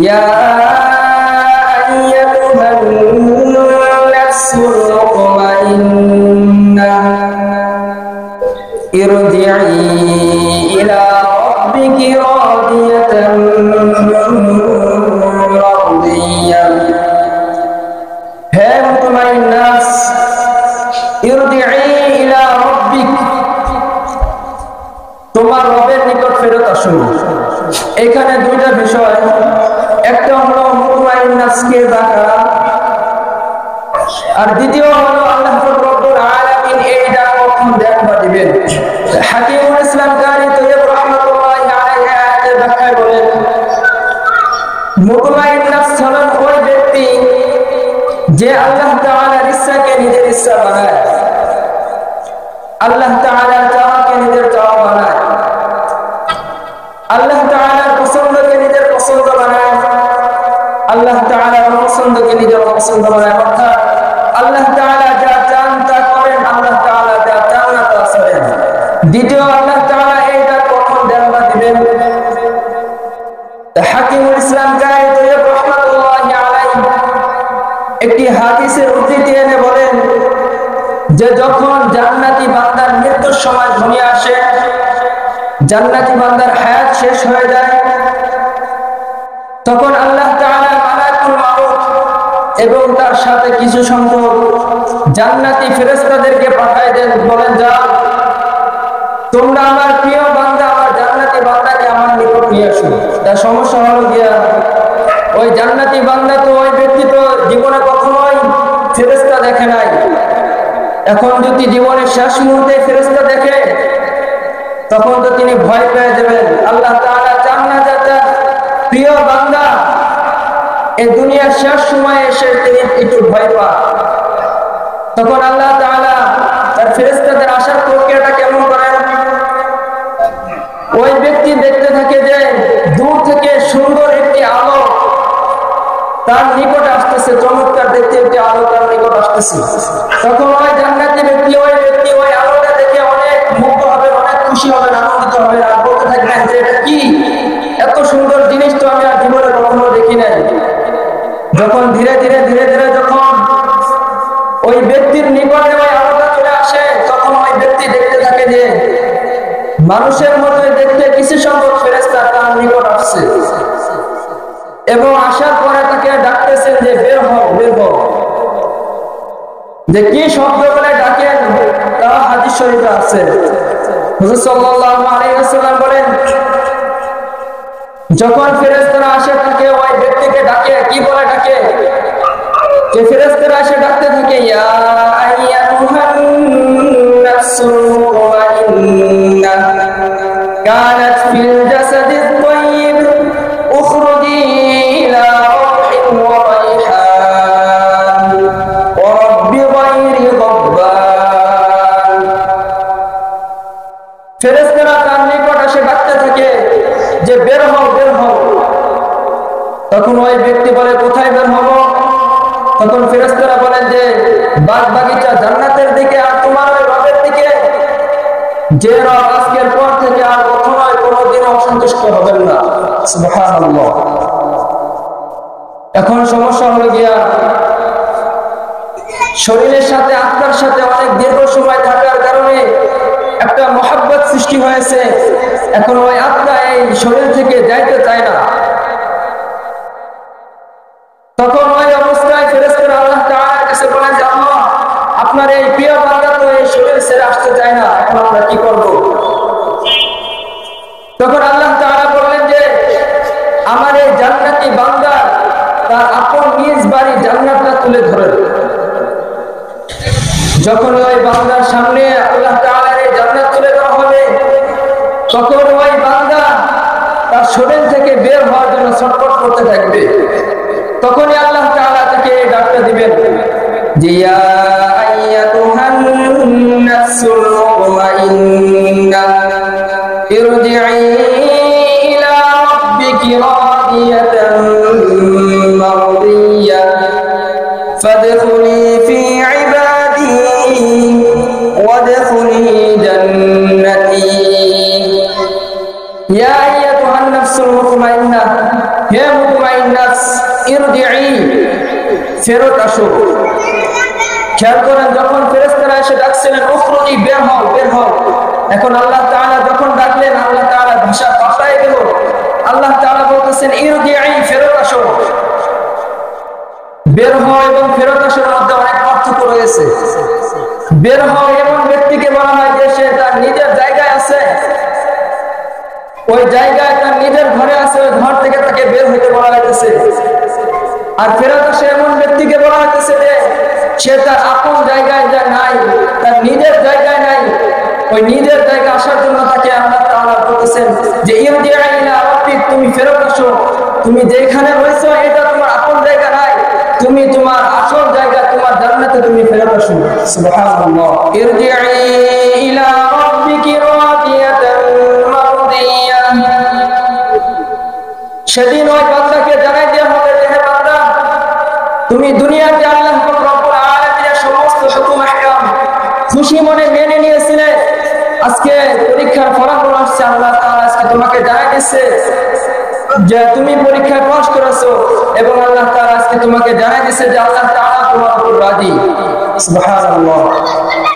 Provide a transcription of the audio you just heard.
ইয়া আইয়াতুহান নাফসুল মুতমাইন্নাহ ইরজিই ইলা রাব্বিকি রাদিয়াতান মারদিয়াহ। হে মুতমাইন নাফস, ইরজিই ইলা রাব্বিক, তোমার রবের নিকট ফেরত আসো। এখানে দুইটা বিষয়, একটা হলো মুতমাইন নাফসকে ডাকা, আর দ্বিতীয় হলো আল্লাহ রাব্বুল আলামিন এই ডাক কখন দেখবা দিবেন। হাকিমুল ইসলাম কারি তৈয়ব রাহমাতুল্লাহি আলাইহি আয়াতের ব্যাখ্যায় বলেন, মুতমাইন নাফস হলেন ওই ব্যক্তি যে আল্লাহ তাআলার ইচ্ছাকে নিজের ইচ্ছা বানায়, আল্লাহ তাআলার চাওয়াকে নিজের চাওয়া বানায়, আল্লাহ তাআলার পছন্দকে নিজের পছন্দ বানায়, আল্লাহ তাআলার অপছন্দকে নিজের অপছন্দ বানায়। অর্থাৎ আল্লাহ তাআলা যা চান তা করেন, আল্লাহ তাআলা যা চান না তা করেন। দ্বিতীয়, আল্লাহ তাআলা এই ডাক কখন দেখবা দিবেন। হাকিমুল ইসলাম কারি তৈয়ব রাহমাতুল্লাহি আলাইহি একটি হাদিসের উদ্ধৃতি এনে বলেন যে যখন জান্নাতি বান্দার মৃত্যুর সময় ঘনিয়ে আসে, জান্নাতি বান্দার হায়াত শেষ হয়ে যায়, তখন আল্লাহ তাআলা মালাকুল মাউত এবং তার সাথে কিছু সংখ্যক জান্নাতি ফেরেশতাদেরকে পাঠিয়ে দেন, বলেন যাও তোমরা আমার প্রিয় বান্দা, আমার জান্নাতি বান্দাকে আমার নিকট নিয়ে আসো। তার সমস্যা হলো গিয়া ওই জান্নাতি বান্দা তো ওই ব্যক্তি তো জীবনে কখনোই ফেরেশতা দেখে নাই। এখন যদি জীবনের শেষ মুহূর্তে ফেরেশতা দেখে তখন তো তিনি ভয় পেয়ে যাবেন। আল্লাহ তাআলা চান না যে তার প্রিয় বান্দা এই দুনিয়ার শেষ সময়ে এসে তিনি একটু ভয় পান। তখন আল্লাহ তাআলা তার ফেরেশতাদের আসার প্রক্রিয়াটা কেমন করেন, ওই ব্যক্তি দেখতে থাকে যে দূর থেকে সুন্দর একটি আলো তার নিকট আসতেছে, চমৎকার দেখতে একটি আলো তার নিকট আসতেছে। তখন ওই জান্নাতি ব্যক্তি ওই আলোটা দেখে অনেক মুগ্ধ হবে, অনেক খুশি হবে, আনন্দিত হবে, আর বলতে থাকবেন যে এটা কি, এত সুন্দর জিনিস তো আমি আর জীবনে কখনো দেখি নাই। যখন ধীরে ধীরে যখন ওই ব্যক্তির নিকটে ওই আলোটা চলে আসে, তখন ওই ব্যক্তি দেখতে থাকে যে মানুষের মতো দেখতে কিছু সংখ্যক ফেরেশতা তার নিকট আসছে এবং আসার পরে তাকে ডাকতেছেন যে বের হও, বের হও। যে কি শব্দ বলে ডাকেন তা হাদিস শরীফে আছে। হুজুর সাল্লাল্লাহু আলাইহি ওয়াসাল্লাম বলেন, যখন ফেরেশতারা আসে থাকে ওই ব্যক্তিকে ডাকে, কি বলে ডাকে, যে ফেরেশতারা এসে ডাকতে থাকে ইয়া আইয়াতুহান নাফসুল মুতমাইন্নাহ কানাত ফিল জাসাদিত তাইয়্যিব উখরুজি ইলা রাউহিন ওয়া রাইহান ওয়া রাব্বি গায়রি গাব্বান। ফেরেশতারা তার নিকট এসে ডাকতে থাকে যে বের হও, বের হও। তখন ওই ব্যক্তি বলে কোথায় বের হব? তখন ফেরেশতারা বলেন যে বাগ বাগিচা জান্নাতের দিকে, আর তোমার ওই রবের দিকে, যে রব আজকের পর থেকে আর কখনোই কোনোদিনও অসন্তুষ্ট হবেন না। সুবহানাল্লাহ। এখন সমস্যা হলো গিয়া শরীরের সাথে আত্মার সাথে অনেক দীর্ঘ সময় থাকার কারণে একটা মহব্বত সৃষ্টি হয়েছে। এখন ওই আত্মা এই শরীর থেকে যাইতে চায় না। তখন ওই অবস্থায় ফেরেশতারা আল্লাহ তাআলার কাছে বলেন যে আল্লাহ, আপনার এই প্রিয় বান্দা তো এই শরীর ছেড়ে আসতে চায় না, এখন আমরা কি করব? তখন আল্লাহ তাআলা বললেন যে আমার এই জান্নাতি বান্দা তার আপন নিজ বাড়ি জান্নাতটা তুলে ধরেন। যখন ওই বান্দার সামনে আল্লাহ তাআলার এই জান্নাত তুলে ধরা হবে, তখন ওই বান্দা তার শরীর থেকে বের হওয়ার জন্য ছটফট করতে থাকবে। তখনই আল্লাহ তাআলা তাকে ডাকতে দিবেন যে ইয়া আইয়াতুহান নাফসুল মুতমাইন্নাহ ইরজিই ইলা রাব্বিকি রাদিয়াতান মারদিয়াহ ফাদখুলি ফি ইবাদি ওয়াদখুলি জান্নাতি। ইয়া আইয়াতুহান নাফসুল মুতমাইন্নাহ, হে তাতমাইন নাফস ইরজিই, ফেরত আসো। খেয়াল করেন, যখন ফেরেশতারা এসে ডাকছিলেন উখরুজি, বের হও বের হও, এখন আল্লাহ তাআলা যখন ডাকলেন আল্লাহ তাআলা ভাষা পাল্টায় গেল। আল্লাহ তাআলা বলতেছেন ইরজিই, ফেরত আসো। বের হও এবং ফেরত আসার মধ্যে অনেক পার্থক্য রয়েছে। বের হও এমন ব্যক্তিকে বলা হয় যে সে তার নিজের জায়গায় আছে, ওই জায়গায় তার নিজের ঘরে আছে, ওই ঘর থেকে তাকে বের হইতে বলা হইতেছে। আর ফেরত আসে এমন ব্যক্তিকে বলা হইতেছে যে সে তার আপন জায়গায় যা নাই, তার নিজের জায়গায় নাই, ওই নিজের জায়গায় আসার জন্য তাকে আল্লাহ তাআলা বলতেছেন যে ইরজিই ইলা রাব্বিক, তুমি ফেরত আসো। তুমি যেখানে রয়েছো এটা তোমার আপন জায়গা নাই, তুমি তোমার আসল জায়গা, তোমার জান্নাতে তুমি ফেরত আসো। সুবহানাল্লাহ। ইরজিই ইলা রাব্বিকি রাদিয়াতান মারদিয়া, সেদিন ওই বান্দাকে জানাই দেওয়া হবে যে হে বান্দা, তুমি দুনিয়াতে আল্লাহ রব্বুল আলামিনের সমস্ত হুকুম আহকাম খুশি মনে মেনে নিয়েছিলে। আজকে পরীক্ষার ফলাফল আসছে, আল্লাহ তাআলা আজকে তোমাকে জানাই দিচ্ছে যে তুমি পরীক্ষায় পাস করেছো, এবং আল্লাহ তাআলা আজকে তোমাকে জানাই দিচ্ছে যে আল্লাহ তাআলা তোমার উপর রাজি। সুবহানাল্লাহ।